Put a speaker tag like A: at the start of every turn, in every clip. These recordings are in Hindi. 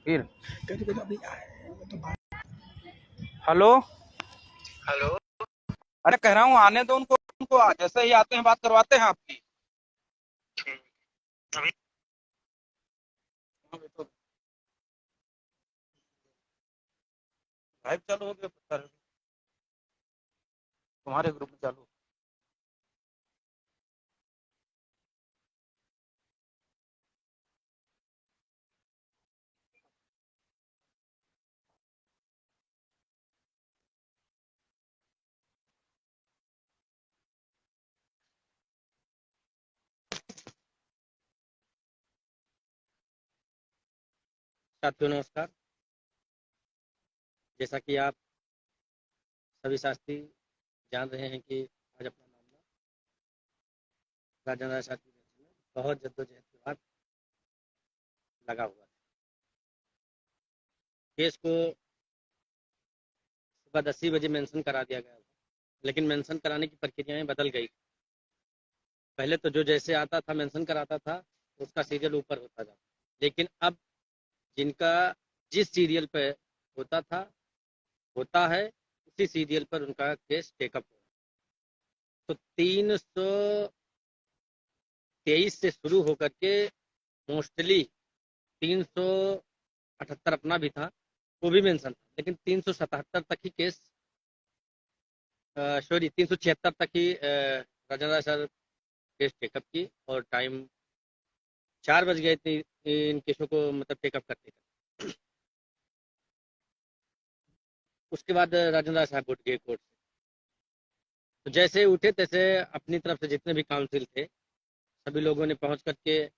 A: फिर
B: कभी कभी अभी तो
A: हेलो।
C: हेलो।
A: अरे कह रहा हूँ आने दो उनको, जैसे ही आते हैं बात करवाते हैं आपकी।
C: अभी
A: हाँ, तो लाइव चालू हो गया सर, तुम्हारे ग्रुप में चालू।
D: साथियों नमस्कार। जैसा कि आप सभी साथी जान रहे हैं कि आज अपना मामला राजन राय साथी में बहुत जद्दोजहद के बाद लगा हुआ है। केस को सुबह 10 ही बजे मेंशन करा दिया गया था, लेकिन मेंशन कराने की प्रक्रियाएं बदल गई। पहले तो जो जैसे आता था मेंशन कराता था उसका सीरियल ऊपर होता था, लेकिन अब जिनका जिस सीरियल पे होता है उसी सीरियल पर उनका केस टेकअप हो। तो 323 से शुरू होकर के मोस्टली 378 अपना भी था, वो भी मेंशन था, लेकिन 377 तक ही केस, सॉरी 376 तक ही राजेंद्र सर केस टेकअप की, और टाइम 4 बज गए थे इन केसों को मतलब टेकअप करते करते। उसके बाद राजेंद्र साहब उठ गए कोर्ट से। तो जैसे उठे तैसे अपनी तरफ से जितने भी काउंसिल थे सभी लोगों ने पहुंच करके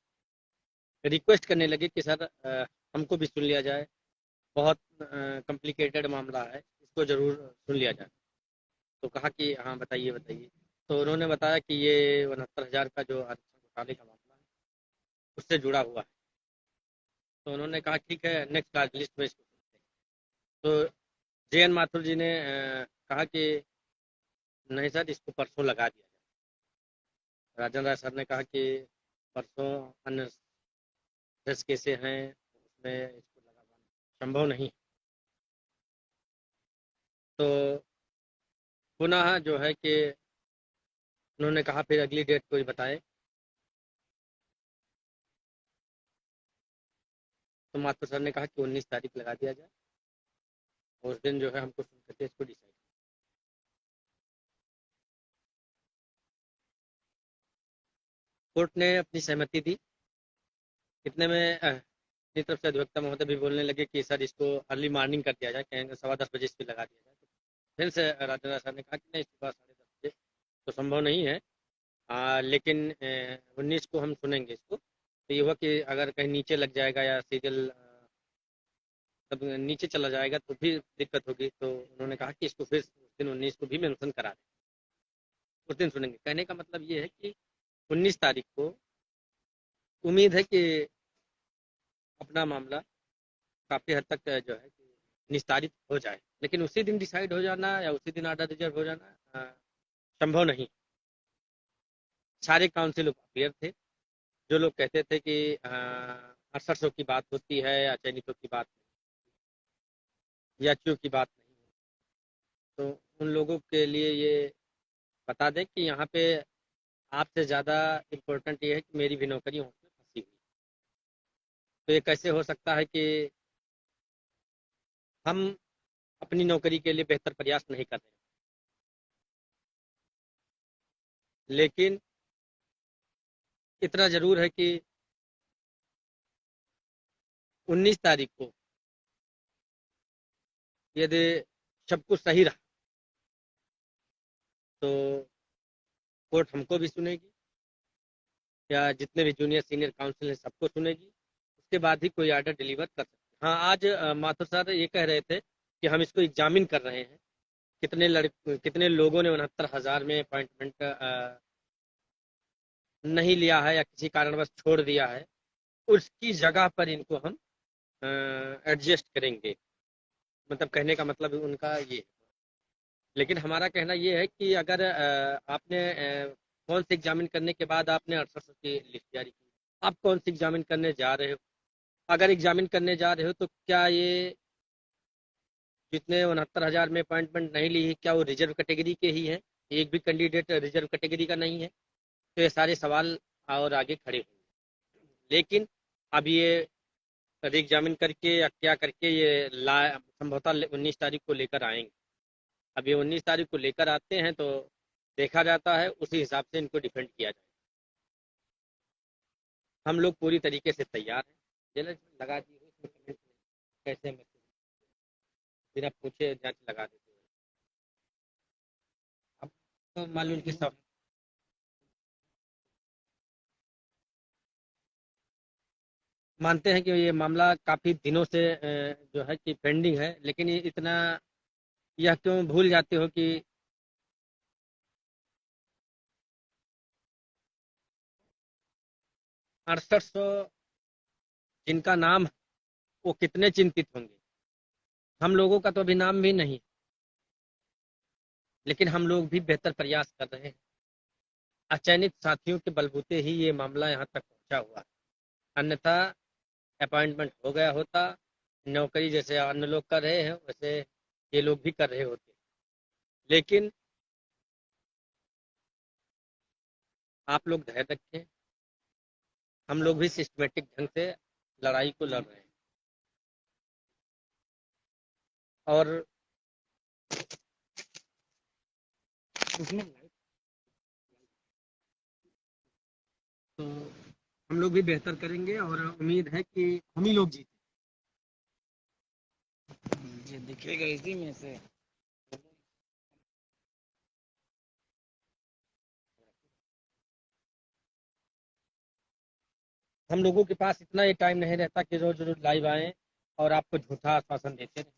D: रिक्वेस्ट करने लगे कि सर हमको भी सुन लिया जाए, बहुत कॉम्प्लिकेटेड मामला है, इसको ज़रूर सुन लिया जाए। तो कहा कि हाँ बताइए बताइए। तो उन्होंने बताया कि ये 69,000 का जो आरक्षण घोटाले का मामला है उससे जुड़ा हुआ है। तो उन्होंने कहा ठीक है, नेक्स्ट चार्ज लिस्ट में इसको सुनते हैं। तो जे एन माथुर जी ने कहा कि नहीं सर, इसको परसों लगा दिया जाए। राजन राय सर ने कहा कि परसों अन्य 10 केसें हैं, उसमें इसको लगा पाना संभव नहीं। तो पुनः जो है कि उन्होंने कहा फिर अगली डेट कोई बताए। तो माथुर सर ने कहा कि 19 तारीख लगा दिया जाए, उस दिन जो है हमको सुन करके इसको डिसाइड। कोर्ट ने अपनी सहमति दी। इतने में अपनी तरफ से अधिवक्ता महोदय भी बोलने लगे कि सर इसको अर्ली मॉर्निंग कर दिया जाए, कहेंगे 10:15 बजे इस पर लगा दिया जाए। तो फिर से राजेंद्र सर ने कहा कि नहीं, सुबह 10:30 बजे तो संभव नहीं है, लेकिन 19 को हम सुनेंगे इसको। तो ये हुआ कि अगर कहीं नीचे लग जाएगा या सीरियल तब नीचे चला जाएगा तो भी दिक्कत होगी। तो उन्होंने कहा कि इसको फिर उस दिन 19 को भी मेंशन करा दें, उस दिन सुनेंगे। कहने का मतलब ये है कि 19 तारीख को उम्मीद है कि अपना मामला काफ़ी हद तक जो है कि निस्तारित हो जाए, लेकिन उसी दिन डिसाइड हो जाना या उसी दिन आर्डर रिजर्व हो जाना संभव नहीं। सारे काउंसिल अपियर थे। जो लोग कहते थे कि 6800 की बात होती है या चयनितों की बात नहीं, या क्यों की बात नहीं, तो उन लोगों के लिए ये बता दें कि यहाँ पे आपसे ज़्यादा इम्पोर्टेंट ये है कि मेरी भी नौकरी वहाँ पे फंसी हुई। तो ये कैसे हो सकता है कि हम अपनी नौकरी के लिए बेहतर प्रयास नहीं कर रहे हैं, लेकिन इतना ज़रूर है कि 19 तारीख को यदि सब कुछ सही रहा तो कोर्ट हमको भी सुनेगी या जितने भी जूनियर सीनियर काउंसिल हैं सबको सुनेगी। उसके बाद ही कोई आर्डर डिलीवर कर सकते हैं। हाँ, आज माथुर सर ये कह रहे थे कि हम इसको एग्जामिन कर रहे हैं, कितने लोगों ने 69,000 में अपॉइंटमेंट नहीं लिया है या किसी कारणवश छोड़ दिया है, उसकी जगह पर इनको हम एडजस्ट करेंगे। मतलब कहने का मतलब उनका ये है। लेकिन हमारा कहना ये है कि अगर आपने कौन से एग्जामिन करने के बाद आपने 6800 की लिस्ट जारी की, आप कौन सी एग्जामिन करने जा रहे हो, अगर एग्जामिन करने जा रहे हो तो क्या ये जितने 69,000 में अपॉइंटमेंट नहीं ली है, क्या वो रिजर्व कैटेगरी के ही हैं? एक भी कैंडिडेट रिजर्व कैटेगरी का नहीं है? तो ये सारे सवाल और आगे खड़े होंगे। लेकिन अब ये एग्जामिन करके या क्या करके ये ला संभवतः 19 तारीख को लेकर आएंगे। अब ये 19 तारीख को लेकर आते हैं तो देखा जाता है, उसी हिसाब से इनको डिफेंड किया जाए। हम लोग पूरी तरीके से तैयार हैं। जेलर लगा दी हो इसमें कमेंट में, कैसे मैं बिना पूछे जांच लगा देते हैं। अब तो मालूम कि सब मानते हैं कि ये मामला काफी दिनों से जो है कि पेंडिंग है, लेकिन ये इतना यह क्यों भूल जाते हो कि 6800 जिनका नाम, वो कितने चिंतित होंगे। हम लोगों का तो अभी नाम भी नहीं, लेकिन हम लोग भी बेहतर प्रयास कर रहे हैं। अचयनित साथियों के बलबूते ही ये मामला यहाँ तक पहुंचा हुआ है, अन्यथा अपॉइंटमेंट हो गया होता। नौकरी जैसे अन्य लोग कर रहे हैं वैसे ये लोग भी कर रहे होते। लेकिन आप लोग धैर्य रखें, हम लोग भी सिस्टमेटिक ढंग से लड़ाई को लड़ रहे हैं। और उसमें तो हम लोग भी बेहतर करेंगे और उम्मीद है कि हम ही लोग जीतें।
A: ये दिखेगा इसी में से।
D: हम लोगों के पास इतना ही टाइम नहीं रहता कि रोज रोज लाइव आए और आपको झूठा आश्वासन देते रहे।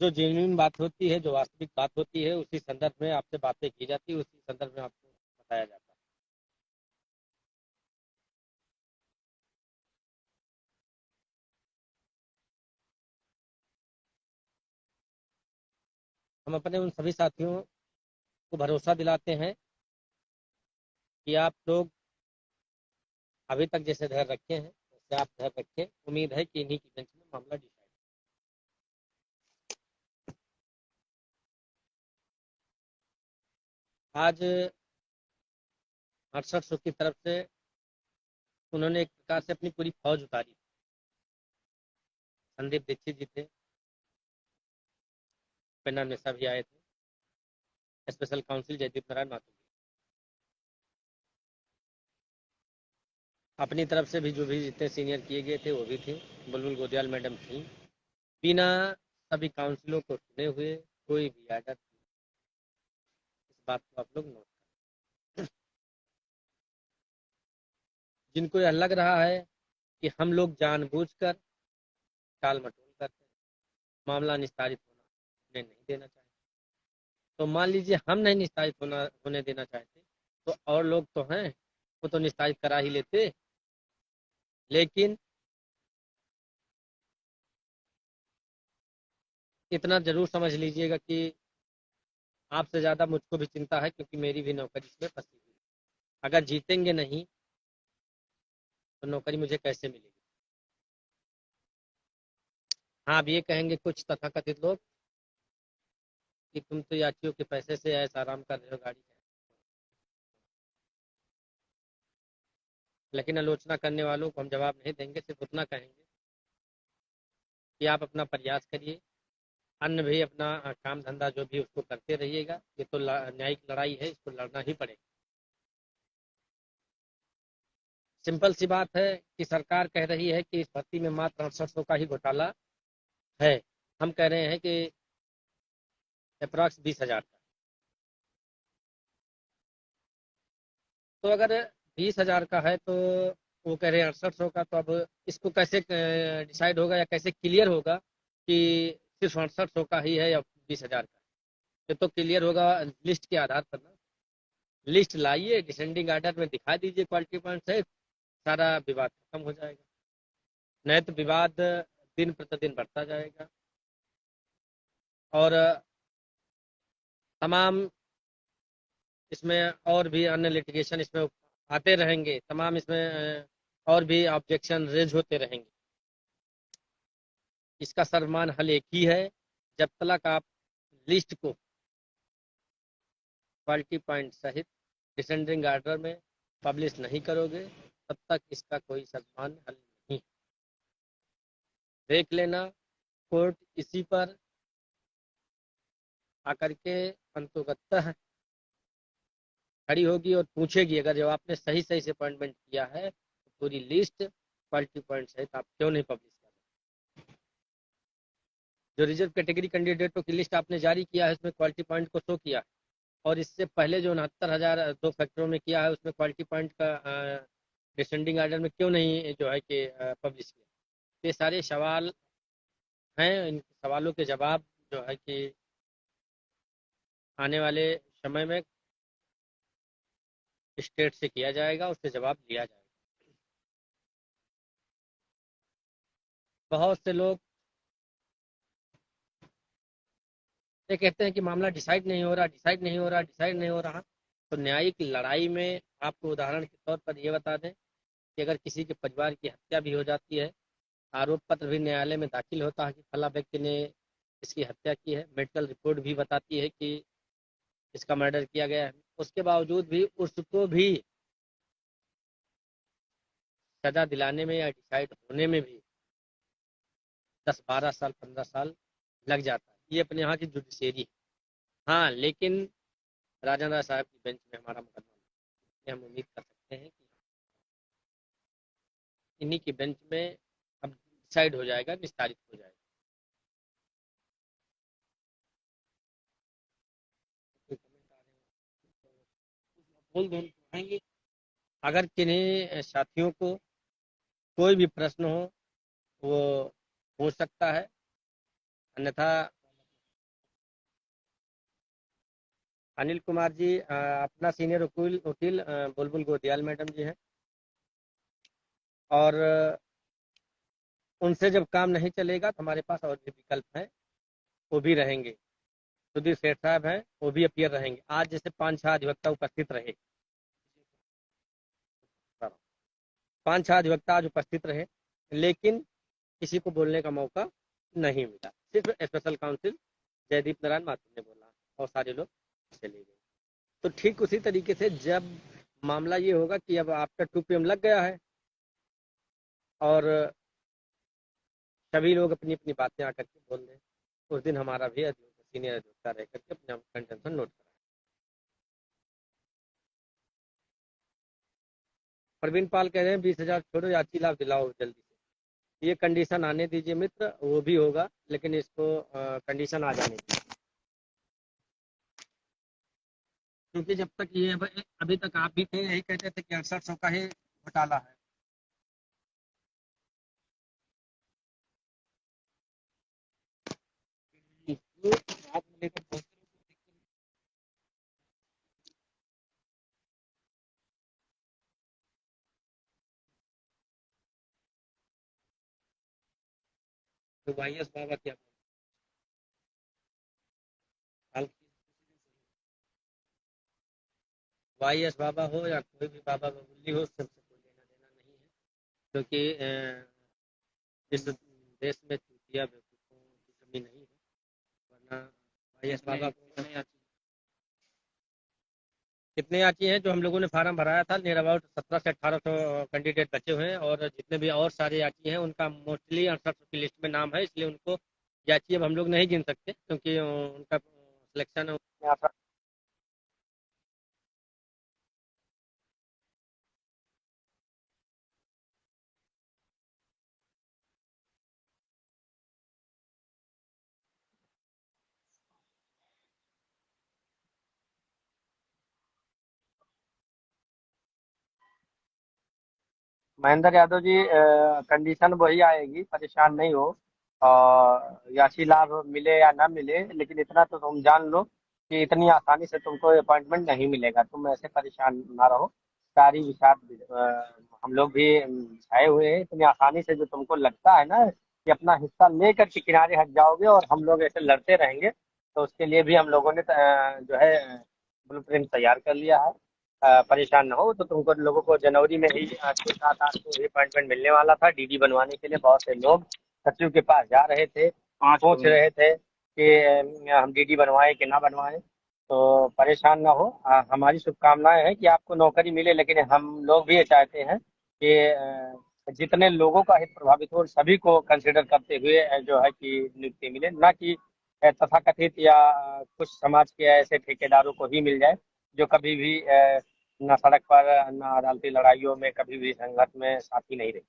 D: जो जेन्युइन बात होती है, जो वास्तविक बात होती है, उसी संदर्भ में आपसे बातें की जाती है, उसी संदर्भ में आपको बताया जाता है। हम अपने उन सभी साथियों को भरोसा दिलाते हैं कि आप लोग अभी तक जैसे धैर्य रखे हैं वैसे आप धैर्य रखें। उम्मीद है कि इन्हीं की बेंच में मामला डिसाइड। आज 6800 की तरफ से उन्होंने एक प्रकार से अपनी पूरी फौज उतारी। संदीप दीक्षित जी थे, पेन्ना मिश्रा भी आए थे, स्पेशल काउंसिल जयदीप नारायण माथुर जी। अपनी तरफ से भी जो भी जितने सीनियर किए गए थे वो भी थे। बुलबुल गोदियाल मैडम थी। बिना सभी काउंसिलों को सुने हुए कोई भी आर्डर, इस बात को आप लोग नोट। जिनको यह लग रहा है कि हम लोग जानबूझकर टाल मटोल करते हैं, मामला निस्तारित होने नहीं देना चाहते, तो मान लीजिए हम नहीं निस्तारित होने देना चाहते तो और लोग तो हैं, वो तो निस्तारित करा ही लेते। लेकिन इतना जरूर समझ लीजिएगा कि आपसे ज्यादा मुझको भी चिंता है, क्योंकि मेरी भी नौकरी इसमें फंसी हुई है। अगर जीतेंगे नहीं तो नौकरी मुझे कैसे मिलेगी। हाँ, अब ये कहेंगे कुछ तथाकथित लोग कि तुम तो यात्रियों के पैसे से ऐसा आराम कर रहे हो गाड़ी में। लेकिन आलोचना करने वालों को हम जवाब नहीं देंगे, सिर्फ उतना कहेंगे कि आप अपना प्रयास करिए, अन्य भी अपना काम धंधा जो भी उसको करते रहिएगा। ये तो न्यायिक लड़ाई है, इसको लड़ना ही पड़ेगा। सिंपल सी बात है कि सरकार कह रही है कि इस भर्ती में मात्र 6800 का ही घोटाला है। हम कह रहे हैं कि अप्रॉक्स 20,000 का। तो अगर 20,000 का है तो वो कह रहे हैं 6800 का, तो अब इसको कैसे डिसाइड होगा या कैसे क्लियर होगा कि सिर्फ 6800 का ही है या 20,000 का? ये तो क्लियर होगा लिस्ट के आधार पर ना। लिस्ट लाइए, डिसेंडिंग ऑर्डर में दिखा दीजिए क्वालिटी पॉइंट से, सारा विवाद खत्म हो जाएगा। नहीं तो विवाद दिन प्रतिदिन बढ़ता जाएगा और तमाम इसमें और भी अन्य लिटिगेशन इसमें आते रहेंगे। तमाम इसमें और भी ऑब्जेक्शन रेज होते रहेंगे। इसका सर्वमान्य हल एक ही है, जब तक आप लिस्ट को क्वालिटी पॉइंट सहित डिसेंडिंग ऑर्डर में पब्लिश नहीं करोगे, तब तक इसका कोई सर्वमान्य हल नहीं। देख लेना, कोर्ट इसी पर आकर के अंतोगत्ता खड़ी होगी और पूछेगी, अगर जब आपने सही सही से अपॉइंटमेंट किया है तो पूरी लिस्ट क्वालिटी पॉइंट सहित आप क्यों नहीं पब्लिश कर रहे। जो रिजर्व कैटेगरी कैंडिडेटों की लिस्ट आपने जारी किया है उसमें क्वालिटी पॉइंट को शो किया, और इससे पहले जो 69,000 2 फैक्टरों में किया है उसमें क्वालिटी पॉइंट का डिसेंडिंग ऑर्डर में क्यों नहीं जो है कि पब्लिश किया। ये सारे सवाल हैं, इन सवालों के जवाब जो है कि आने वाले समय में स्टेट से किया जाएगा, उससे जवाब लिया जाएगा। बहुत से लोग ये कहते हैं कि मामला डिसाइड नहीं हो रहा, डिसाइड नहीं हो रहा, डिसाइड नहीं हो रहा। तो न्यायिक लड़ाई में आपको उदाहरण के तौर पर ये बता दें कि अगर किसी के परिवार की हत्या भी हो जाती है, आरोप पत्र भी न्यायालय में दाखिल होता है कि फला व्यक्ति ने इसकी हत्या की है, मेडिकल रिपोर्ट भी बताती है कि इसका मर्डर किया गया है, उसके बावजूद भी उसको भी सजा दिलाने में या डिसाइड होने में भी 10-12 साल 15 साल लग जाता है। ये अपने यहाँ की जुडिशरी है। हाँ, लेकिन राजेंद्र साहब की बेंच में हमारा मुकदमा, हम उम्मीद कर सकते हैं कि इन्हीं की बेंच में अब डिसाइड हो जाएगा, निस्तारित हो जाएगा। बोल दो आएंगे। अगर किन्हीं साथियों को कोई भी प्रश्न हो वो पूछ सकता है, अन्यथा अनिल कुमार जी अपना सीनियर वकील बुलबुल गोदियाल मैडम जी हैं, और उनसे जब काम नहीं चलेगा तो हमारे पास और भी विकल्प हैं, वो भी रहेंगे। सुधीर सेठ साहब हैं, वो भी अपीयर रहेंगे। आज जैसे 5-6 अधिवक्ता उपस्थित रहे, 5-6 अधिवक्ता आज उपस्थित रहे, लेकिन किसी को बोलने का मौका नहीं मिला। सिर्फ स्पेशल काउंसिल जयदीप नारायण माथुर ने बोला और सारे लोग चले गए। तो ठीक उसी तरीके से जब मामला ये होगा कि अब आफ्टर 2 PM लग गया है और सभी लोग अपनी अपनी बातें आकर के बोल दें, उस दिन हमारा भी सीनियर अधिवक्ता रह करके अपना कंटेंशन नोट कराए। प्रवीण पाल कह रहे हैं 20,000 छोड़ो, याची लाभ दिलाओ जल्दी से। ये कंडीशन आने दीजिए मित्र, वो भी होगा, लेकिन इसको कंडीशन आ जाने दीजिए, क्योंकि जब तक ये अभी तक आप भी थे यही कहते थे कि 6800 का ही घोटाला है। तो वाईएस बाबा क्या हाल, वाईएस बाबा हो या कोई भी बाबा बबुल्ली हो, सबसे कोई लेना देना नहीं है, क्योंकि इस देश में चूतिया बेवकूफ़ों की कमी नहीं है। वरना वाईएस बाबा को कितने याची हैं, जो हम लोगों ने फार्म भराया था, नियर अबाउट 1700 से 1800 कैंडिडेट बचे हुए हैं, और जितने भी और सारे याची हैं उनका मोस्टली 6800 की लिस्ट में नाम है, इसलिए उनको याची अब हम लोग नहीं गिन सकते, क्योंकि उनका सिलेक्शन महेंद्र यादव जी, कंडीशन वही आएगी, परेशान नहीं हो। याची लाभ मिले या ना मिले, लेकिन इतना तो तुम जान लो कि इतनी आसानी से तुमको अपॉइंटमेंट नहीं मिलेगा। तुम ऐसे परेशान ना रहो। सारी विचार हम लोग भी छाए हुए हैं। इतनी आसानी से जो तुमको लगता है ना कि अपना हिस्सा लेकर के किनारे हट जाओगे और हम लोग ऐसे लड़ते रहेंगे, तो उसके लिए भी हम लोगों ने जो है ब्लूप्रिंट तैयार कर लिया है। परेशान ना हो। तो तुमको लोगों को जनवरी में ही 6-7-8 को अपॉइंटमेंट मिलने वाला था डीडी बनवाने के लिए। बहुत से लोग सचिव के पास जा रहे थे, सोच रहे थे कि हम डीडी बनवाएं कि ना बनवाएं। तो परेशान ना हो, हमारी शुभकामनाएं हैं कि आपको नौकरी मिले। लेकिन हम लोग भी ये चाहते हैं कि जितने लोगों का हित प्रभावित हो सभी को कंसिडर करते हुए जो है कि नियुक्ति मिले, ना कि तथाकथित या कुछ समाज के ऐसे ठेकेदारों को ही मिल जाए जो कभी भी ना सड़क पर ना अदालती लड़ाइयों में कभी भी संघर्ष में साथी नहीं रहे।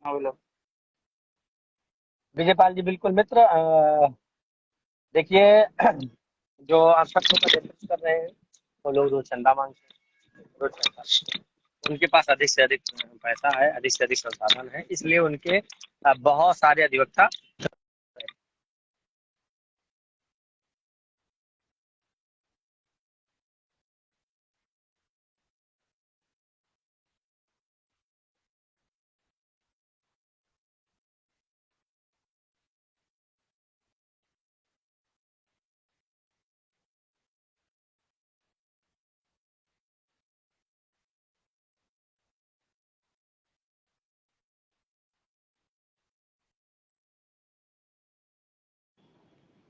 A: हाँ बोलो।
D: विजयपाल जी बिल्कुल मित्र, देखिए जो आप शख्सों का नेतृत्व कर रहे हैं वो लोग रोज चंदा मांगते हैं, रोज चंदा। उनके पास अधिक से अधिक पैसा है, अधिक से अधिक संसाधन है, इसलिए उनके बहुत सारे अधिवक्ता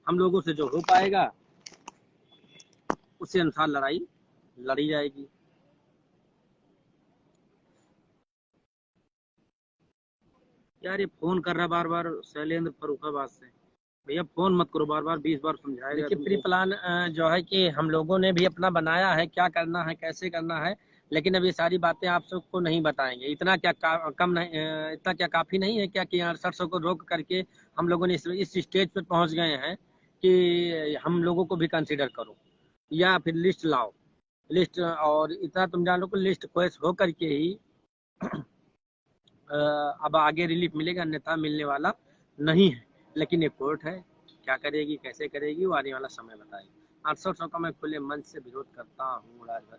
D: हम लोगों से जो हो पाएगा उसी अनुसार लड़ाई लड़ी जाएगी। यार ये फोन कर रहा है बार बार शैलेंद्र फर्रुखाबाद से। भैया फोन मत करो बार बार, 20 बार समझाएगा। देखिए प्री प्लान जो है कि हम लोगों ने भी अपना बनाया है, क्या करना है कैसे करना है, लेकिन अब ये सारी बातें आप सबको नहीं बताएंगे। इतना क्या कम नहीं, इतना क्या काफी नहीं है क्या कि 6800 को रोक करके हम लोगों ने इस स्टेज पर पहुंच गए हैं कि हम लोगों को भी कंसिडर करो या फिर लिस्ट लाओ। लिस्ट, और इतना तुम जान लो कि लिस्ट ख्वाहिश हो करके ही अब आगे रिलीफ मिलेगा, अन्यथा मिलने वाला नहीं है। लेकिन ये कोर्ट है, क्या करेगी कैसे करेगी वो आने वाला समय बताएगी। 800 का मैं खुले मन से विरोध करता हूँ राजभर।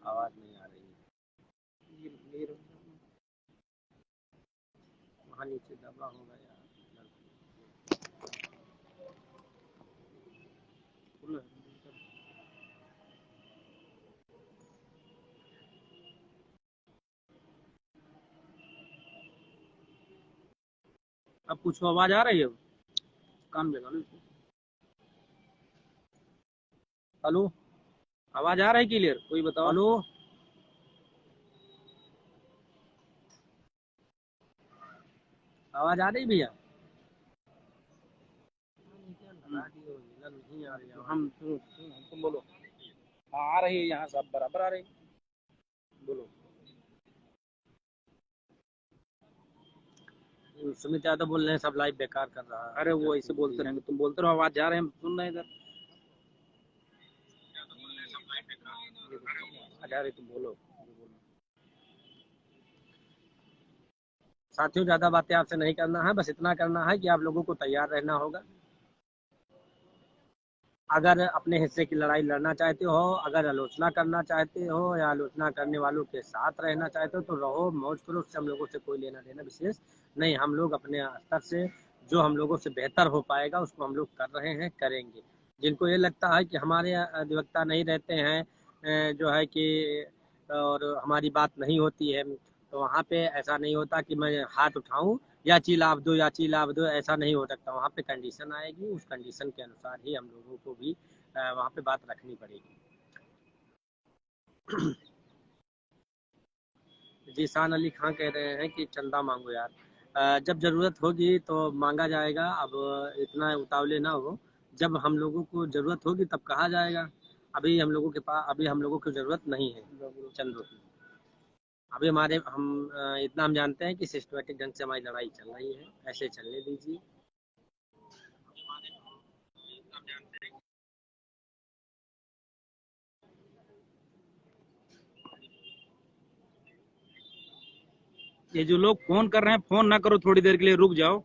D: आवाज नहीं आ रही है, वहाँ नीचे दबा होगा यार। अब कुछ आवाज आ रही है? काम जगह लो। हेलो, आवाज आ रही है क्लियर? कोई बताओ। हेलो, आवाज आ रही भैया? नहीं आ रही।
A: हम तुम बोलो। हाँ आ रही है, यहाँ सब बराबर आ रही। बोलो।
D: सुमित यादव बोल रहे हैं सब लाइव बेकार कर रहा है।
A: अरे वो ऐसे बोलते रहेंगे, तुम बोलते रहो, आवाज जा रहे हैं, हम सुन रहे हैं इधर।
D: जा रही, तुम बोलो। साथियों ज्यादा बातें आपसे नहीं करना है, बस इतना करना है कि आप लोगों को तैयार रहना होगा। अगर अपने हिस्से की लड़ाई लड़ना चाहते हो, अगर आलोचना करना चाहते हो या आलोचना करने वालों के साथ रहना चाहते हो तो रहो, मौज करो, उससे हम लोगों से कोई लेना देना विशेष नहीं। हम लोग अपने स्तर से जो हम लोगों से बेहतर हो पाएगा उसको हम लोग कर रहे हैं, करेंगे। जिनको ये लगता है कि हमारे अधिवक्ता नहीं रहते हैं, जो है कि और हमारी बात नहीं होती है, तो वहाँ पे ऐसा नहीं होता कि मैं हाथ उठाऊं या चिलाफ दो या चिलाफ दो, ऐसा नहीं हो सकता। वहाँ पे कंडीशन आएगी, उस कंडीशन के अनुसार ही हम लोगों को भी वहाँ पे बात रखनी पड़ेगी। जीशान अली खान कह रहे हैं कि चंदा मांगो यार। जब जरूरत होगी तो मांगा जाएगा, अब इतना उतावले ना हो। जब हम लोगों को जरूरत होगी तब कहा जाएगा। अभी हम लोगों के पास, अभी हम लोगों की जरूरत नहीं है चंदों की। अभी हम इतना हम जानते हैं कि सिस्टमेटिक ढंग से हमारी लड़ाई चल रही है, ऐसे चलने दीजिए।
A: ये जो लोग फोन कर रहे हैं, फोन ना करो, थोड़ी देर के लिए रुक जाओ।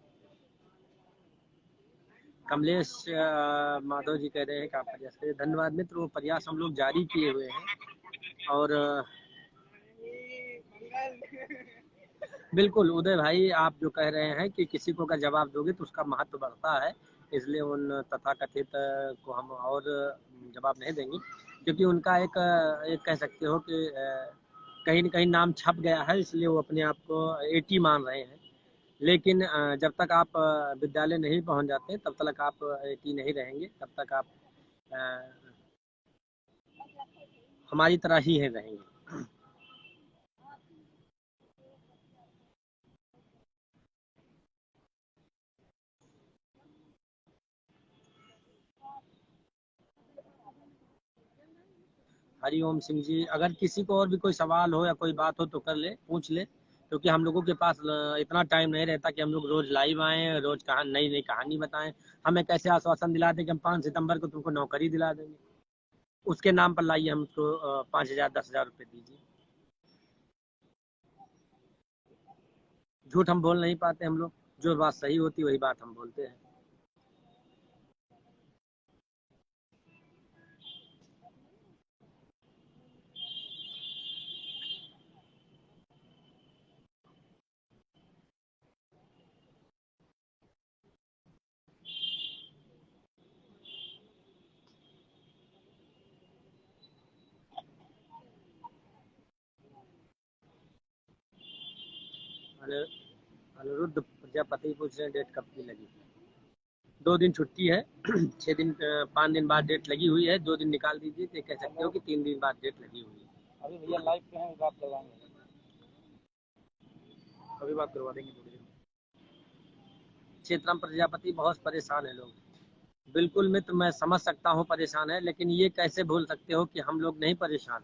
D: कमलेश माधव जी कह रहे हैं कि आप प्रयास करिए। धन्यवाद मित्र, वो प्रयास हम लोग जारी किए हुए हैं। और
E: बिल्कुल उदय भाई, आप जो कह रहे हैं कि किसी को अगर जवाब दोगे तो उसका महत्व बढ़ता है, इसलिए उन तथाकथित को हम और जवाब नहीं देंगे, क्योंकि उनका एक कह सकते हो कि कहीं न कहीं नाम छप गया है, इसलिए वो अपने आप को एटी मान रहे हैं। लेकिन जब तक आप विद्यालय नहीं पहुंच जाते तब तक आप एटी नहीं रहेंगे, तब तक आप अ, हमारी तरह ही है रहेंगे। हरिओम सिंह जी, अगर किसी को और भी कोई सवाल हो या कोई बात हो तो कर ले, पूछ ले, क्योंकि हम लोगों के पास इतना टाइम नहीं रहता कि हम लोग रोज लाइव आए, रोज नई नई कहानी बताएं। हमें कैसे आश्वासन दिला दें कि हम 5 सितंबर को तुमको नौकरी दिला देंगे, उसके नाम पर लाइए हमको 5,000 10,000 रुपये दीजिए। झूठ हम बोल नहीं पाते हम लोग, जो बात सही होती वही बात हम बोलते हैं। अनिरुद्ध प्रजापति पूछ रहे हैं डेट कब की लगी। 2 दिन छुट्टी है 6 दिन 5 दिन बाद डेट लगी हुई है, 2 दिन निकाल दीजिए तो कह सकते हो कि 3 दिन बाद डेट लगी हुई है।
A: अभी भैया लाइव पे हैं, बात करवाएंगे,
E: अभी बात करवा देंगे थोड़ी देर में। क्षेत्रम प्रजापति, बहुत परेशान है लोग। बिल्कुल मित्र, मैं समझ सकता हूँ परेशान है, लेकिन ये कैसे भूल सकते हो कि हम लोग नहीं परेशान,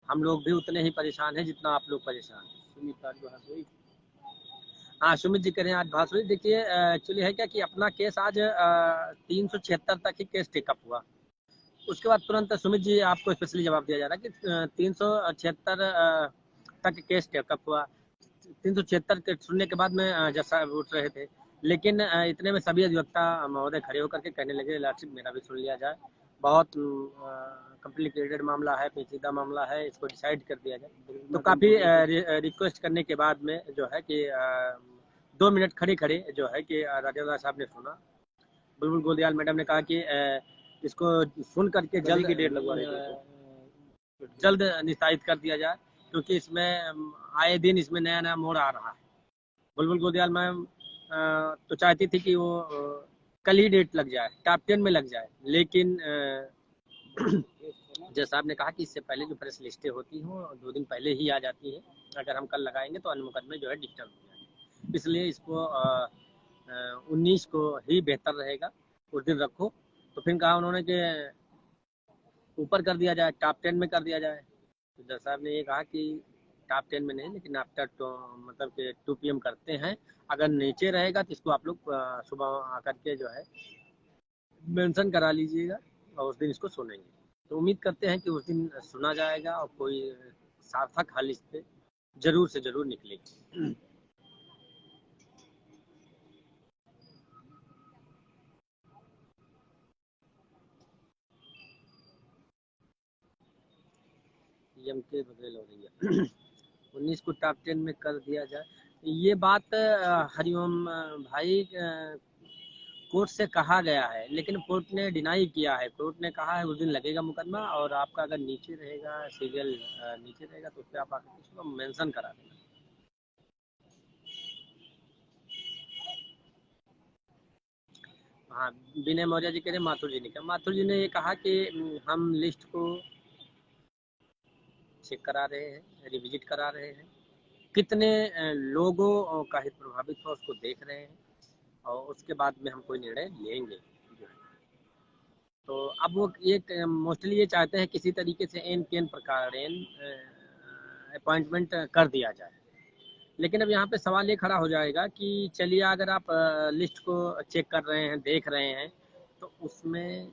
E: हम लोग भी उतने ही परेशान हैं जितना आप लोग परेशान हैं।
A: सुमित आज बहस हुई।
E: हाँ, सुमित जी करें आज बात हुई। देखिए एक्चुअली है क्या कि अपना केस आज 376 तक ही केस टेकअप हुआ, उसके बाद तुरंत सुमित जी आपको स्पेशली जवाब दिया जा रहा है कि 376 तक केस टेकअप हुआ। 376 के सुनने के बाद में जज साहब उठ रहे थे, लेकिन इतने में सभी अधिवक्ता महोदय खड़े होकर के कहने लगे लॉर्डशिप मेरा भी सुन लिया जाए, बहुत कॉम्प्लिकेटेड मामला है, पेचीदा मामला है, इसको डिसाइड कर दिया जाए। तो काफ़ी रिक्वेस्ट करने के बाद में जो है कि 2 मिनट खड़े खड़े जो है कि राजेंद्र साहब ने सुना। बुलबुल गोदियाल मैडम ने कहा कि इसको सुन करके जल्द
A: की डेट लगवा रहे थे,
E: जल्द निस्तारित कर दिया जाए, क्योंकि इसमें आए दिन इसमें नया नया मोड़ आ रहा है। बुलबुल गोदियाल मैम तो चाहती थी कि वो कल ही डेट लग जाए, टॉप 10 में लग जाए, लेकिन जज साहब ने कहा कि इससे पहले जो प्रेस लिस्टें होती हैं 2 दिन पहले ही आ जाती हैं, अगर हम कल लगाएंगे तो अन्य मुकदमे जो है डिस्टर्ब हो जाएंगे, इसलिए इसको 19 को ही बेहतर रहेगा, उस दिन रखो। तो फिर कहा उन्होंने कि ऊपर कर दिया जाए, टॉप 10 में कर दिया जाए। तो जज साहब ने ये कहा कि टॉप 10 में नहीं, लेकिन आफ्टर मतलब कि 2 PM करते हैं, अगर नीचे रहेगा तो इसको आप लोग सुबह आकर के जो है मेंशन करा लीजिएगा और उस दिन इसको सुनेंगे। तो उम्मीद करते हैं कि उस दिन सुना जाएगा और कोई सार्थक हल इस पे जरूर से जरूर निकलेगी। एम के बघेल हो रही है 19 को टॉप 10 में कर दिया जाए, ये बात हरिओम भाई कोर्ट से कहा गया है, लेकिन कोर्ट ने डिनाई किया है। कोर्ट ने कहा है उस दिन लगेगा मुकदमा, और आपका अगर नीचे रहेगा सीरियल नीचे रहेगा तो उस पर आप आकर उसको मेंशन करा देना। हाँ, विनय मौर्य जी कह रहे माथुर जी ने कहा, माथुर जी ने ये कहा कि हम लिस्ट को चेक करा रहे हैं, रिविजिट करा रहे हैं, कितने लोगों का हित प्रभावित हुआ उसको देख रहे हैं, और उसके बाद में हम कोई निर्णय लेंगे। तो अब वो ये मोस्टली ये चाहते हैं किसी तरीके से एन केन प्रकार अपॉइंटमेंट कर दिया जाए, लेकिन अब यहाँ पे सवाल ये खड़ा हो जाएगा कि चलिए अगर आप लिस्ट को चेक कर रहे हैं, देख रहे हैं, तो उसमें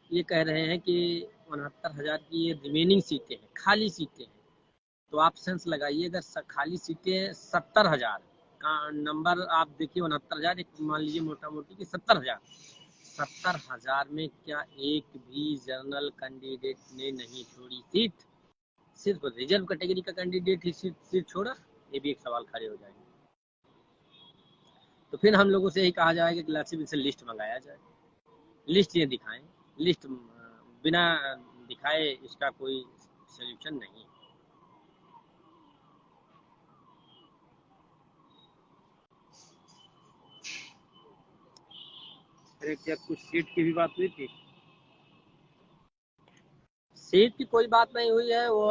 E: ये कह रहे हैं कि 69,000 की ये रिमेनिंग सीटें हैं, खाली सीटें हैं, तो आप सेंस लगाइए, अगर खाली सीटें 70,000 का नंबर आप देखिए, 69,000 एक मान लीजिए मोटा मोटी कि 70,000 में क्या एक भी जनरल कैंडिडेट ने नहीं छोड़ी सीट? सिर्फ रिजर्व कैटेगरी का कैंडिडेट ही सीट छोड़ा, ये भी एक सवाल खड़े हो जाएंगे। तो फिर हम लोगों से यही कहा जाएगा कि लासिब से लिस्ट मंगाया जाए, लिस्ट ये दिखाएं, लिस्ट बिना दिखाए इसका कोई सोल्यूशन नहीं।
A: अरे क्या कुछ सीट की भी बात हुई थी?
E: सीट की कोई बात नहीं हुई है, वो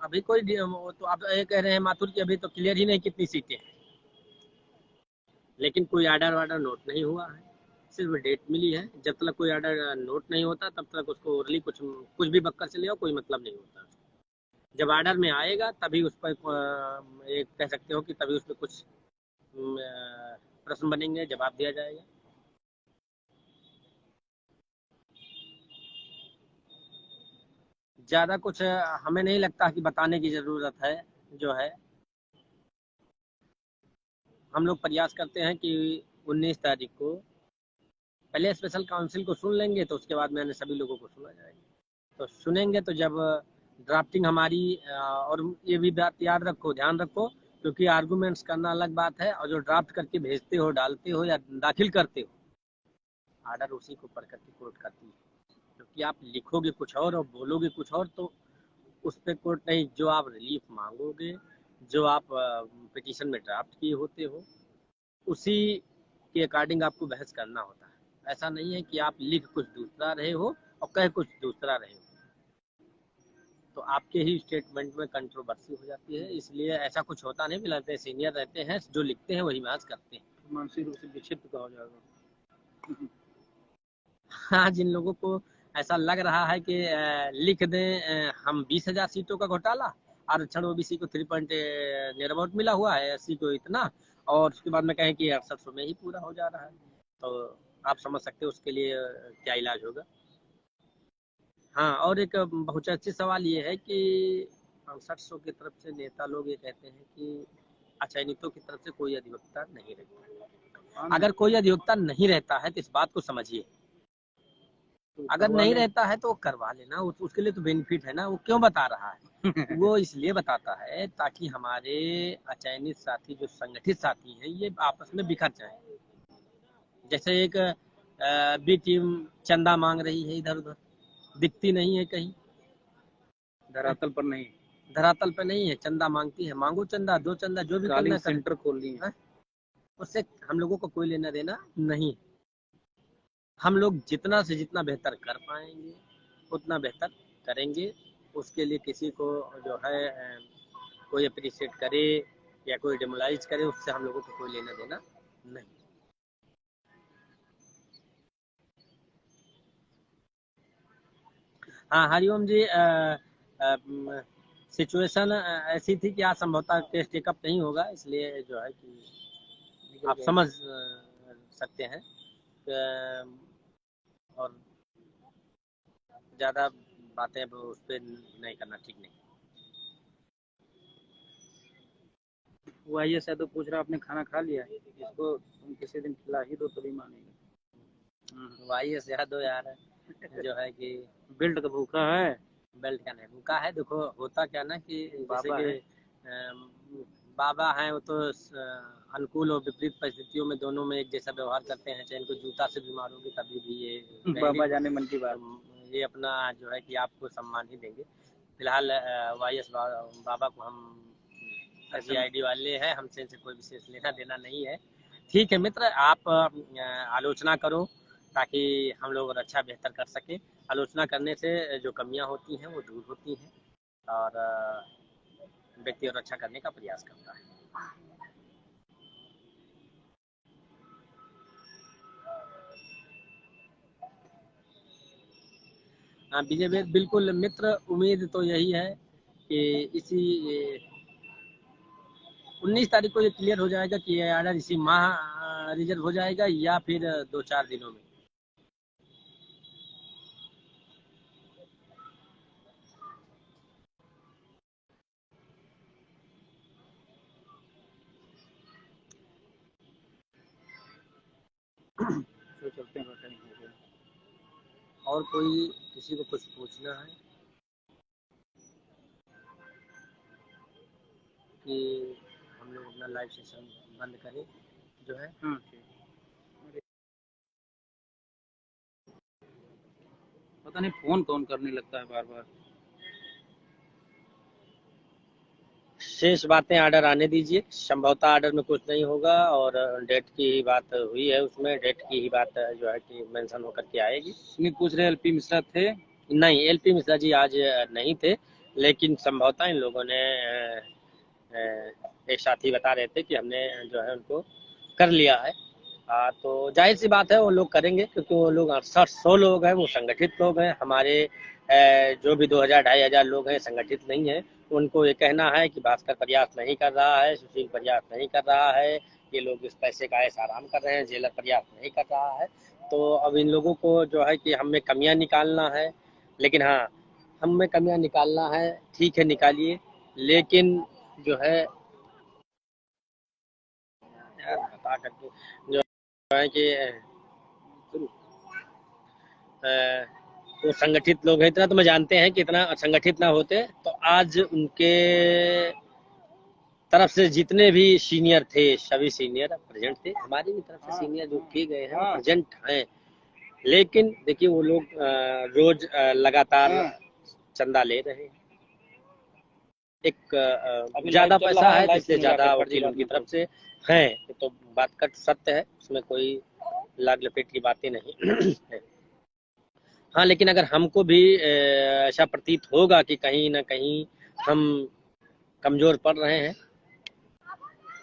E: अभी कोई वो तो आप ये कह रहे हैं माथुर की अभी तो क्लियर ही नहीं कितनी सीटें हैं, लेकिन कोई आर्डर वार्डर नोट नहीं हुआ है, सिर्फ डेट मिली है। जब तक कोई आर्डर नोट नहीं होता तब तक उसको ओरली कुछ भी बक्कर से ले आओ, कोई मतलब नहीं होता। जब आर्डर में आएगा तभी उस पर एक कह सकते हो कि तभी उस पर कुछ प्रश्न बनेंगे, जवाब दिया जाएगा। ज़्यादा कुछ हमें नहीं लगता कि बताने की ज़रूरत है। जो है हम लोग प्रयास करते हैं कि 19 तारीख को पहले स्पेशल काउंसिल को सुन लेंगे, तो उसके बाद मैंने सभी लोगों को सुना जाएगा। तो सुनेंगे तो जब ड्राफ्टिंग हमारी और ये भी बात याद रखो, ध्यान रखो, क्योंकि आर्गूमेंट्स करना अलग बात है और जो ड्राफ्ट करके भेजते हो, डालते हो या दाखिल करते हो, आर्डर उसी को पढ़ करके कोर्ट करती है। क्योंकि आप लिखोगे कुछ और बोलोगे कुछ और, तो उस पर कोर्ट नहीं। जो आप रिलीफ मांगोगे, जो आप पिटीशन में ड्राफ्ट किए होते हो, उसी के अकॉर्डिंग आपको बहस करना होता है। ऐसा नहीं है कि आप लिख कुछ दूसरा रहे हो और कह कुछ दूसरा रहे हो, तो आपके ही स्टेटमेंट में कंट्रोवर्सी हो जाती है। इसलिए ऐसा कुछ होता नहीं, मिलाते सीनियर रहते हैं, जो लिखते हैं वही बहस करते हैं।
A: मानसिक रूप से विक्षिप्त का हो जाएगा।
E: हाँ, जिन लोगों को ऐसा लग रहा है कि लिख दें हम 20,000 सीटों का घोटाला, आरक्षण ओबीसी को 3 नियर अबाउट मिला हुआ है, एससी को इतना, और उसके बाद में कहें कि 6800 में ही पूरा हो जा रहा है, तो आप समझ सकते हो उसके लिए क्या इलाज होगा। हाँ, और एक बहुचर्चित सवाल ये है कि 6800 की तरफ से नेता लोग ये कहते हैं कि अचयनितों की तरफ से कोई अधिवक्ता नहीं रहता। अगर कोई अधिवक्ता नहीं रहता है तो इस बात को समझिए, अगर नहीं रहता है तो वो करवा लेना, उसके लिए तो बेनिफिट है ना। वो क्यों बता रहा है? वो इसलिए बताता है ताकि हमारे अचयनित साथी, जो संगठित साथी हैं, ये आपस में बिखर जाए। जैसे एक बी टीम चंदा मांग रही है, इधर उधर दिखती नहीं है कहीं,
A: धरातल पर नहीं,
E: धरातल पे नहीं है, चंदा मांगती है। मांगो चंदा, दो चंदा, जो भी करना
A: सेंटर खोल ली है,
E: उससे हम लोगों को कोई लेना देना नहीं। हम लोग जितना से जितना बेहतर कर पाएंगे उतना बेहतर करेंगे। उसके लिए किसी को जो है कोई अप्रिशिएट करे या कोई डिमोलाइज करे, उससे हम लोगों को कोई लेना देना नहीं। हाँ, हरिओम जी, सिचुएशन ऐसी थी कि आज संभवतः केस टेकअप नहीं होगा, इसलिए जो है कि आप समझ सकते हैं, और ज़्यादा बातें उस पर नहीं करना ठीक नहीं।
A: वो आइए शायद पूछ रहा आपने खाना खा लिया, इसको तुम किसी दिन खिला ही दो तभी मानेगा।
E: वाई से याद हो यार, जो है कि
A: बेल्ट का भूखा है,
E: बेल्ट का नहीं भूखा है। देखो होता क्या ना कि जैसे
A: बाबा
E: कि
A: है।
E: बाबा हैं, वो तो अनुकूल और विपरीत परिस्थितियों में दोनों में एक जैसा व्यवहार करते हैं। चाहे इनको जूता से भी मारोगे तभी भी ये
A: बाबा जाने मन की बात।
E: ये अपना जो है कि आपको सम्मान ही देंगे। फिलहाल वाईएस बाबा को हम आईडी वाले हैं, हमसे इनसे कोई विशेष लेना देना नहीं है। ठीक है मित्र, आप आलोचना करो ताकि हम लोग और अच्छा बेहतर कर सके। आलोचना करने से जो कमियां होती हैं वो दूर होती हैं और व्यक्ति और अच्छा करने का प्रयास करता है। हाँ विजय, बिल्कुल मित्र, उम्मीद तो यही है कि इसी 19 तारीख को ये क्लियर हो जाएगा कि ये आर्डर इसी माह रिजर्व हो जाएगा या फिर 2-4 दिनों में।
A: तो चलते हैं, टाइम हो गया।
E: और कोई किसी को कुछ पूछना है? कि हम लोग अपना लाइव सेशन बंद करें जो है।
A: हाँ ठीक। पता नहीं फोन कौन करने लगता है बार बार।
D: शेष बातें ऑर्डर आने दीजिए, संभवतः ऑर्डर में कुछ नहीं होगा और डेट की ही बात हुई है, उसमें डेट की ही बात जो है कि मेंशन होकर के आएगी।
A: सुमित पूछ रहे एलपी मिश्रा थे?
D: नहीं, एलपी मिश्रा जी आज नहीं थे, लेकिन संभवतः इन लोगों ने एक साथी बता रहे थे कि हमने जो है उनको कर लिया है। तो जाहिर सी बात है वो लोग करेंगे, क्योंकि वो लोग 68-100 लोग हैं, वो संगठित लोग हैं। हमारे जो भी 2000-2500 लोग हैं संगठित नहीं है। उनको ये कहना है कि भास्कर प्रयास नहीं कर रहा है, सुशील प्रयास नहीं कर रहा है, ये लोग इस पैसे का ऐसा आराम कर रहे हैं, जेलर प्रयास नहीं कर रहा है। तो अब इन लोगों को जो है कि हमें कमियां निकालना है, लेकिन हाँ, हमें कमियां निकालना है, ठीक है निकालिए, लेकिन जो है यार बता करके जो है कि वो संगठित लोग हैं। इतना तो मैं जानते हैं कि इतना संगठित ना होते तो आज उनके तरफ से जितने भी सीनियर थे, सभी सीनियर प्रेजेंट थे। हमारी भी तरफ से सीनियर जो किए गए हैं प्रेजेंट हैं, लेकिन देखिए वो लोग रोज लगातार चंदा ले रहे हैं। एक ज्यादा पैसा है, इसलिए ज्यादा वकील उनकी तरफ से हैं, तो बात का सत्य है, उसमें कोई लाग लपेट की बातें नहीं है। हाँ, लेकिन अगर हमको भी ऐसा प्रतीत होगा कि कहीं ना कहीं हम कमजोर पड़ रहे हैं,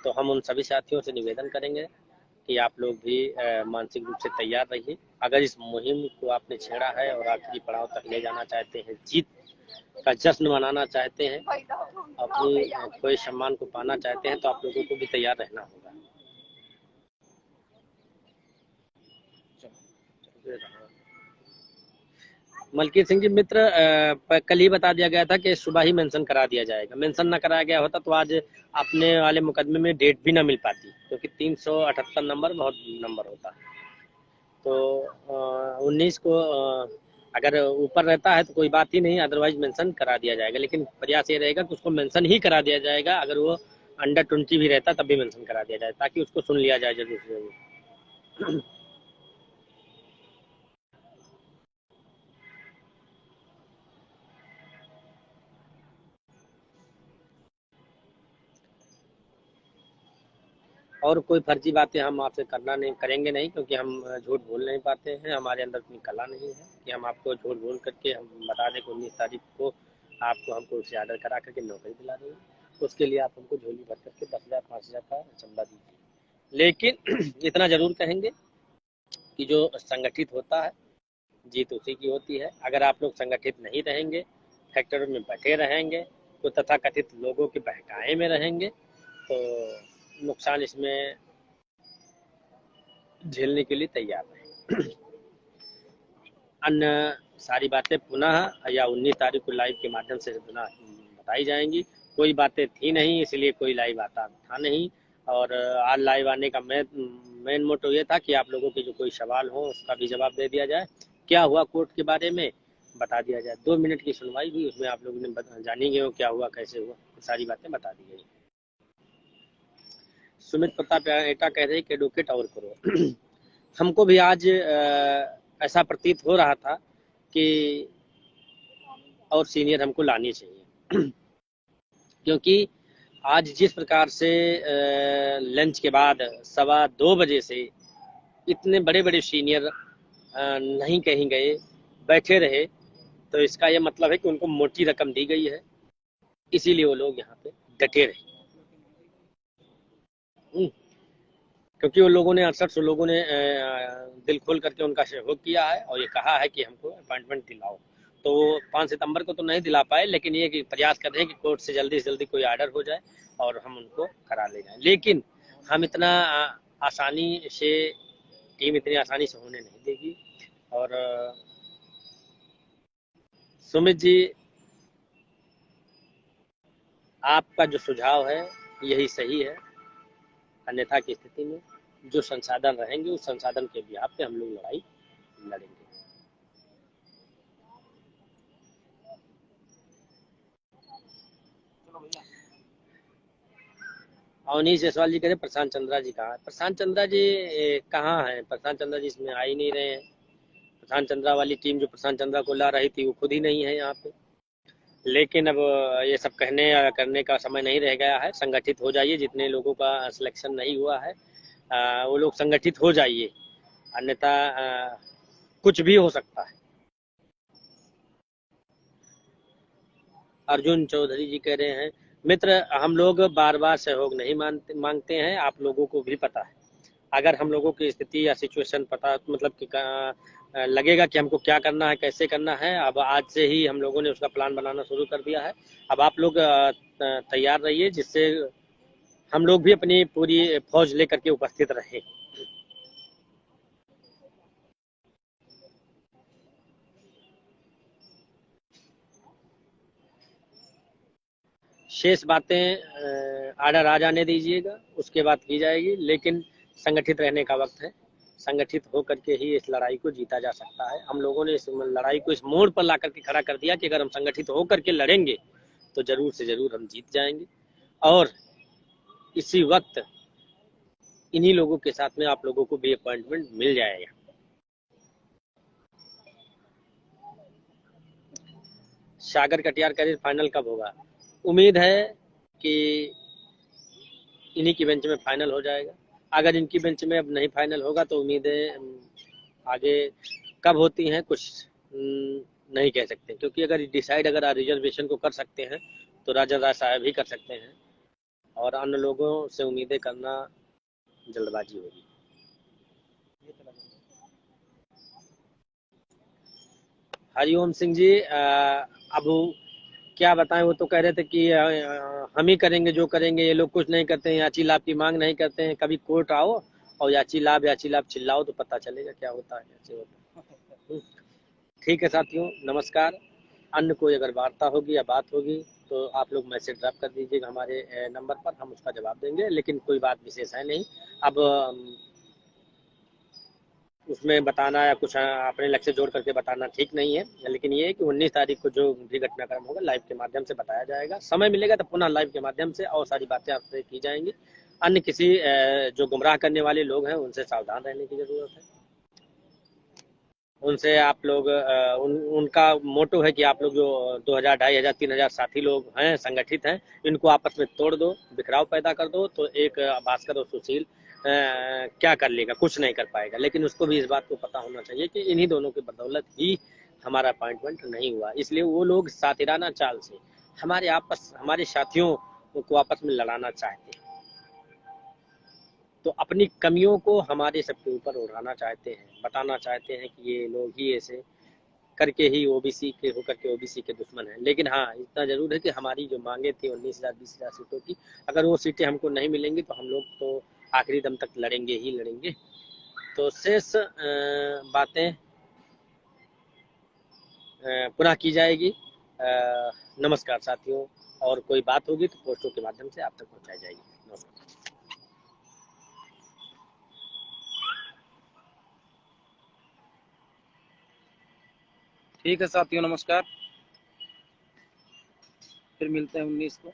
D: तो हम उन सभी साथियों से निवेदन करेंगे कि आप लोग भी मानसिक रूप से तैयार रहिए। अगर इस मुहिम को आपने छेड़ा है और आखिरी पड़ाव तक ले जाना चाहते हैं, जीत का जश्न मनाना चाहते हैं, अपनी कोई सम्मान को पाना चाहते हैं, तो आप लोगों को भी तैयार रहना होगा। मलकीत सिंह जी मित्र, कल ही बता दिया गया था कि सुबह ही मेंशन करा दिया जाएगा। मेंशन ना कराया गया होता तो आज अपने वाले मुकदमे में डेट भी ना मिल पाती, क्योंकि 378 नंबर बहुत नंबर होता है। तो 19 को अगर ऊपर रहता है तो कोई बात ही नहीं, अदरवाइज मेंशन करा दिया जाएगा। लेकिन प्रयास ये रहेगा कि उसको मेंशन ही करा दिया जाएगा। अगर वो अंडर 20 भी रहता तब भी मेंशन करा दिया जाए, ताकि उसको सुन लिया जाए जरूर से जरूर। और कोई फर्जी बातें हम आपसे करना नहीं करेंगे नहीं, क्योंकि हम झूठ बोल नहीं पाते हैं। हमारे अंदर इतनी कला नहीं है कि हम आपको झूठ बोल करके हम बता दें कि 19 तारीख को आपको हमको उससे ऑर्डर करा करके नौकरी दिला देंगे। उसके लिए आप हमको झोली भर करके 10,000 5,000 का चंदा दीजिए। लेकिन इतना जरूर कहेंगे कि जो संगठित होता है जीत उसी की होती है। अगर आप लोग संगठित नहीं रहेंगे, फैक्ट्री में बैठे रहेंगे, तो तथाकथित लोगों के बहकाए में रहेंगे, तो नुकसान इसमें झेलने के लिए तैयार रहें। अन्य सारी बातें पुनः या 19 तारीख को लाइव के माध्यम से बताई जाएंगी। कोई बातें थी नहीं, इसलिए कोई लाइव आता था नहीं। और आज लाइव आने का मेन मोटो ये था कि आप लोगों के जो कोई सवाल हो उसका भी जवाब दे दिया जाए। क्या हुआ कोर्ट के बारे में बता दिया जाए। 2 मिनट की सुनवाई हुई, उसमें आप लोगों ने जानी गए हो क्या हुआ कैसे हुआ, सारी बातें बता दी गई। सुमित प्रताप एटा कह रहे कि एडवोकेट और करो। हमको भी आज ऐसा प्रतीत हो रहा था कि और सीनियर हमको लानी चाहिए। क्योंकि आज जिस प्रकार से लंच के बाद 2:15 बजे से इतने बड़े बड़े सीनियर नहीं कहीं गए, बैठे रहे, तो इसका यह मतलब है कि उनको मोटी रकम दी गई है, इसीलिए वो लोग यहाँ पे डटे रहे। क्योंकि उन लोगों ने 68 लोगों ने दिल खोल करके उनका सहयोग किया है और ये कहा है कि हमको अपॉइंटमेंट दिलाओ। तो 5 सितंबर को तो नहीं दिला पाए, लेकिन ये कि प्रयास कर रहे हैं कि कोर्ट से जल्दी कोई ऑर्डर हो जाए और हम उनको करा ले जाएं। लेकिन हम इतना आसानी से टीम इतनी आसानी से होने नहीं देगी। और सुमित जी, आपका जो सुझाव है यही सही है, अन्यथा की स्थिति में जो संसाधन रहेंगे उस संसाधन के बिहाफ पे हम लोग लड़ाई लड़ेंगे। अवनीश जायसवाल जी कह रहे प्रशांत चंद्रा जी कहाँ है? प्रशांत चंद्रा जी कहाँ है? प्रशांत चंद्रा जी इसमें आ ही नहीं रहे हैं। प्रशांत चंद्रा वाली टीम जो प्रशांत चंद्रा को ला रही थी वो खुद ही नहीं है यहाँ पे। लेकिन अब ये सब कहने या करने का समय नहीं रह गया है। संगठित हो जाइए, जितने लोगों का सिलेक्शन नहीं हुआ है वो लोग संगठित हो जाइए, अन्यथा कुछ भी हो सकता है। अर्जुन चौधरी जी कह रहे हैं मित्र, हम लोग बार बार सहयोग नहीं मांगते हैं, आप लोगों को भी पता है। अगर हम लोगों की स्थिति या सिचुएशन पता मतलब कि लगेगा कि हमको क्या करना है, कैसे करना है, अब आज से ही हम लोगों ने उसका प्लान बनाना शुरू कर दिया है। अब आप लोग तैयार रहिए, जिससे हम लोग भी अपनी पूरी फौज लेकर के उपस्थित रहें। शेष बातें आर्डर आ जाने दीजिएगा, उसके बाद की जाएगी, लेकिन संगठित रहने का वक्त है। संगठित होकर के ही इस लड़ाई को जीता जा सकता है। हम लोगों ने इस लड़ाई को इस मोड़ पर ला करके खड़ा कर दिया कि अगर हम संगठित होकर के लड़ेंगे तो जरूर से जरूर हम जीत जाएंगे। और इसी वक्त इन्हीं लोगों के साथ में आप लोगों को भी अपॉइंटमेंट मिल जाएगा। सागर कटियार करियर फाइनल कब होगा? उम्मीद है कि इन्हीं की बेंच में फाइनल हो जाएगा। अगर इनकी बेंच में अब नहीं फाइनल होगा तो उम्मीदें आगे कब होती हैं कुछ नहीं कह सकते, क्योंकि अगर डिसाइड अगर रिजर्वेशन को कर सकते हैं तो राजन राय साहब ही कर सकते हैं, और अन्य लोगों से उम्मीदें करना जल्दबाजी होगी। हरिओम सिंह जी, अब क्या बताएं, वो तो कह रहे थे कि हम ही करेंगे जो करेंगे, ये लोग कुछ नहीं करते हैं, याची लाभ की मांग नहीं करते हैं। कभी कोर्ट आओ और याची लाभ चिल्लाओ तो पता चलेगा क्या होता है, कैसे होता है। ठीक है साथियों, नमस्कार। अन्य कोई अगर वार्ता होगी या बात होगी तो आप लोग मैसेज ड्रॉप कर दीजिएगा हमारे नंबर पर, हम उसका जवाब देंगे। लेकिन कोई बात विशेष है नहीं। अब उसमें बताना या कुछ अपने लक्ष्य जोड़ करके बताना ठीक नहीं है, लेकिन ये है कि 19 तारीख को जो भी घटनाक्रम होगा लाइव के माध्यम से बताया जाएगा। समय मिलेगा तो पुनः लाइव के माध्यम से और सारी बातें आपसे की जाएंगी। अन्य किसी जो गुमराह करने वाले लोग हैं उनसे सावधान रहने की जरूरत है। उनसे आप लोग उनका मोटो है कि आप लोग जो 2000, 2500, 3000 साथी लोग हैं, संगठित हैं, इनको आपस में तोड़ दो, बिखराव पैदा कर दो, तो एक भास्कर और सुशील क्या कर लेगा? कुछ नहीं कर पाएगा। लेकिन उसको भी इस बात को पता होना चाहिए कि इन्हीं दोनों की बदौलत ही हमारा अपॉइंटमेंट नहीं हुआ। इसलिए वो लोग साथिराना चाल से हमारे साथियों को आपस में लड़ाना चाहते हैं, तो अपनी कमियों को हमारे सबके ऊपर उड़ाना चाहते हैं, बताना चाहते हैं कि ये लोग ही ऐसे करके ही ओबीसी के होकर के ओबीसी के दुश्मन हैं। लेकिन हाँ, इतना जरूर है कि हमारी जो मांगे थी 19,000 20,000 सीटों की, अगर वो सीटें हमको नहीं मिलेंगी तो हम लोग तो आखिरी दम तक लड़ेंगे ही लड़ेंगे। तो शेष बातें पुनः की जाएगी। नमस्कार साथियों, और कोई बात होगी तो पोस्टों के माध्यम से आप तक पहुंचाई जाएगी। नमस्कार।
A: ठीक है साथियों, नमस्कार। फिर मिलते हैं 19 को।